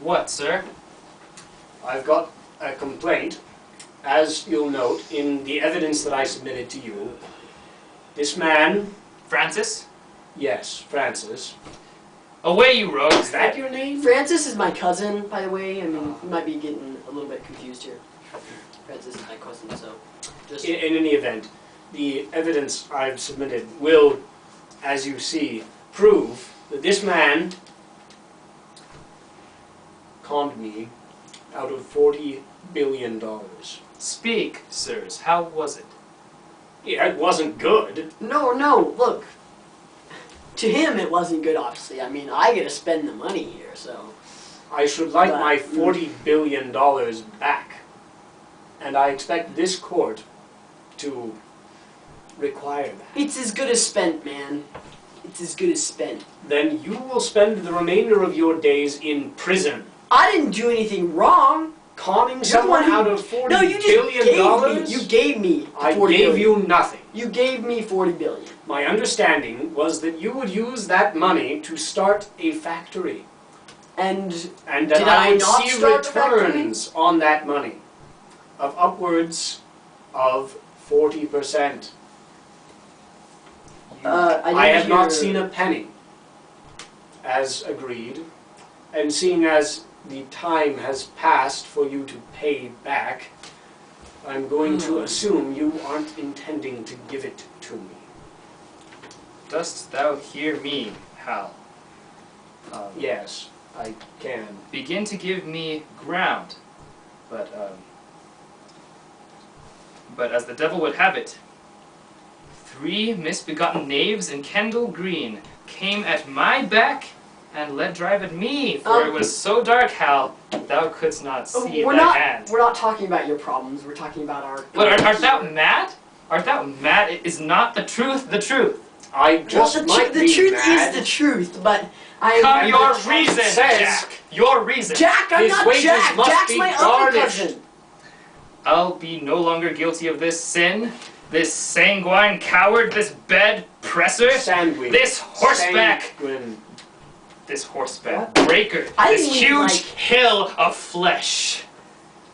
What, sir? I've got a complaint. As you'll note in the evidence that I submitted to you, this man... Francis? Yes, Francis. Away, you rogue! Is that your name? Francis is my cousin, by the way. I mean, you might be getting a little bit confused here. Francis is my cousin, so just... In any event, the evidence I've submitted will, as you see, prove that this man conned me out of $40 billion. Speak, sirs. How was it? Yeah, it wasn't good. No, look. To him, it wasn't good, obviously. I mean, I get to spend the money here, so... I should like my $40 billion back. And I expect this court to require that. It's as good as spent, man. It's as good as spent. Then you will spend the remainder of your days in prison. I didn't do anything wrong. Conning someone out of $40 No, you just billion? gave me. You gave me I 40 gave billion. you nothing. You gave me 40 billion. My understanding was that you would use that money to start a factory. And And did that I would not see start the factory? returns on that money of upwards of 40%. I have not seen a penny, as agreed, and seeing as the time has passed for you to pay back, I'm going to assume you aren't intending to give it to me. Dost thou hear me, Hal? Yes, I can. Begin to give me ground, but as the devil would have it, 3 misbegotten knaves in Kendall Green came at my back and let drive at me, for it was so dark, Hal, thou couldst not see thy hand. We're not talking about your problems. We're talking about our... What, art thou mad? Art thou mad? Is not the truth the truth? I just might the be truth mad. is the truth, but I... Come, And your the reason, says- Jack! Your reason! Jack, I'm His not wages Jack! must Jack's be my other garnished. cousin! I'll be no longer guilty of this sin, this sanguine coward, this bed presser, Sanguine. this horseback, Sanguine. this horseback What? breaker, I this didn't mean, huge like- hill of flesh.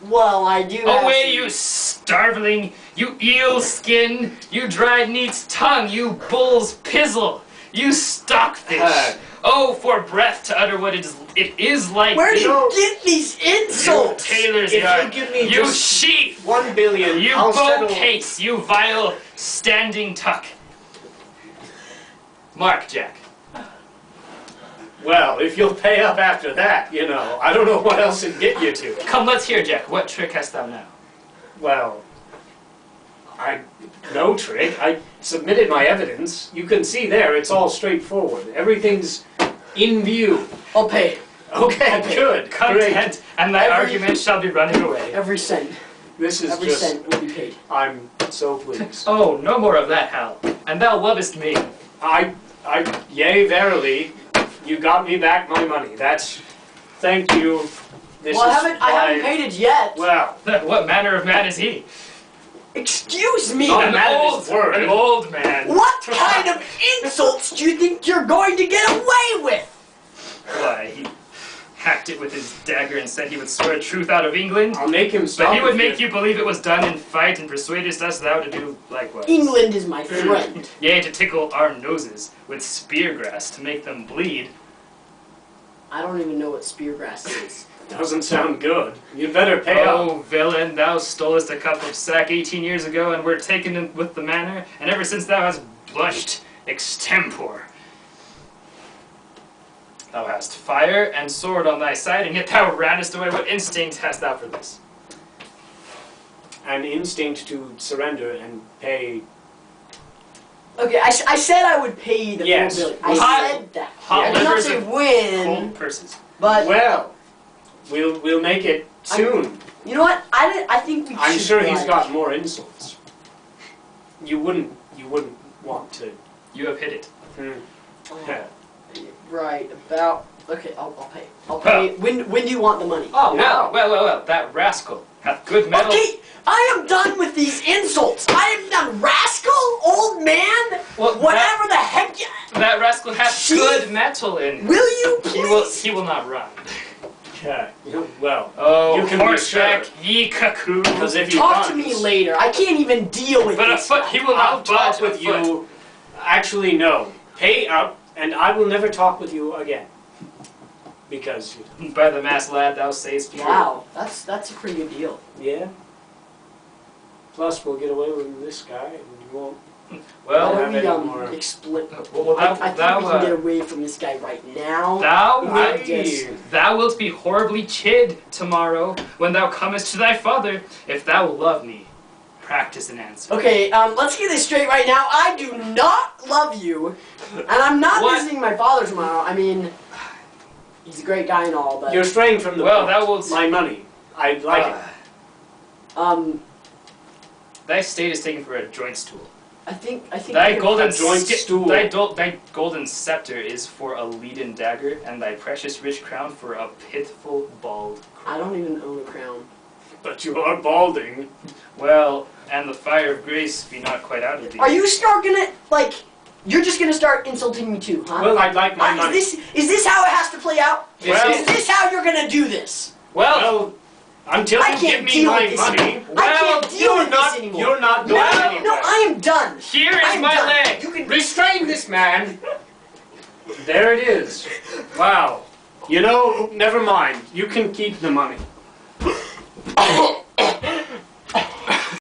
Well, I do have Away, some- you starveling, you eel skin, you dried neat's tongue, you bull's pizzle, you stockfish. Oh, for breath to utter what it is like. Where do You know- you get these You insults? tailor's If yard, you give me you just sheep, $1 billion, you I'll bow settle. case, you vile standing tuck. Mark, Jack. Well, if you'll pay up after that, you know, I don't know what else it'd get you to. Come, let's hear, Jack. What trick hast thou now? Well, no trick. I submitted my evidence. You can see there, it's all straightforward. Everything's in view. I'll pay. Okay, Okay. good. Content, Great. and thy Every- argument shall be running away. Every cent. This is Every just, cent will be paid. I'm so pleased. Oh, no more of that, Hal. And thou lovest me. Yea, verily, you got me back my money. Thank you. This Well, is I haven't paid it yet. Well, What manner of man is he? Excuse me. Not An man of old, his word. an old man. What kind of insults do you think you're going to get away with? Why, he hacked it with his dagger and said he would swear truth out of England. I'll make him stop. But he would if make you believe it was done in fight, and persuadest us thou to do likewise. England is my friend. Yea, to tickle our noses with spear grass to make them bleed. I don't even know what speargrass is. Doesn't sound good. You'd better pay up. Oh, villain, thou stolest a cup of sack 18 years ago, and were taken in with the manor, and ever since thou hast blushed extempore. Thou hast fire and sword on thy side, and yet thou rannest away. What instinct hast thou for this? An instinct to surrender and pay. Okay, I said I would pay the Yes. 4 billion. I Hot- said that. hot I did not livers say and when, Cold purses. but Well, we'll make it soon. you know what? I think we should. I'm sure he's like- got more insults. You wouldn't want to. You have hit it. Yeah. Right about. Okay, I'll pay. I'll pay. When do you want the money? Oh, Yeah. well, that rascal hath good metal. Okay, I am done with these insults. I am done, rascal, old man, Well, whatever the heck. That rascal hath Chief, good metal in him. Will you please? He will not run. Well, Oh, you can be horseback, sure. ye cuckoo. Because if he Talk to runs, me later. I can't even deal with But this. afoot, he will I'll not talk budge with afoot. you. Actually, no. Pay up, and I will never talk with you again. Because By the mass lad, thou sayest true. Wow, that's a pretty good deal. yeah. Plus, we'll get away with this guy, and you won't. Well, Why have don't any we more. explicit? well, I think thou, we can get away from this guy right now. Aye. Thou wilt be horribly chid tomorrow when thou comest to thy father. If thou love me, practice an answer. Okay, let's get this straight right now. I do not love you, and I'm not What? visiting my father tomorrow. I mean, he's a great guy and all, but You're straying from the Well, point. thou wilt. My money. I like it. Thy state is taken for a joint stool. I think. Thy we- golden joint ski- stool. Thy golden scepter is for a leaden dagger, and thy precious rich crown for a pitiful bald crown. I don't even own a crown. But you are balding. Well, and the fire of grace be not quite out of thee. Are you gonna like? You're just gonna start insulting me too, huh? Well, I'd like my Is money. this how it has to play out? Well- Is this how you're gonna do this? Well, Until I you can't give me deal my with this money, anymore. I can't deal you're with not. this anymore. You're not No, going anywhere. no, I am done. here is I'm my done. leg. You can. Restrain this man. There it is. Wow. You know, never mind. You can keep the money.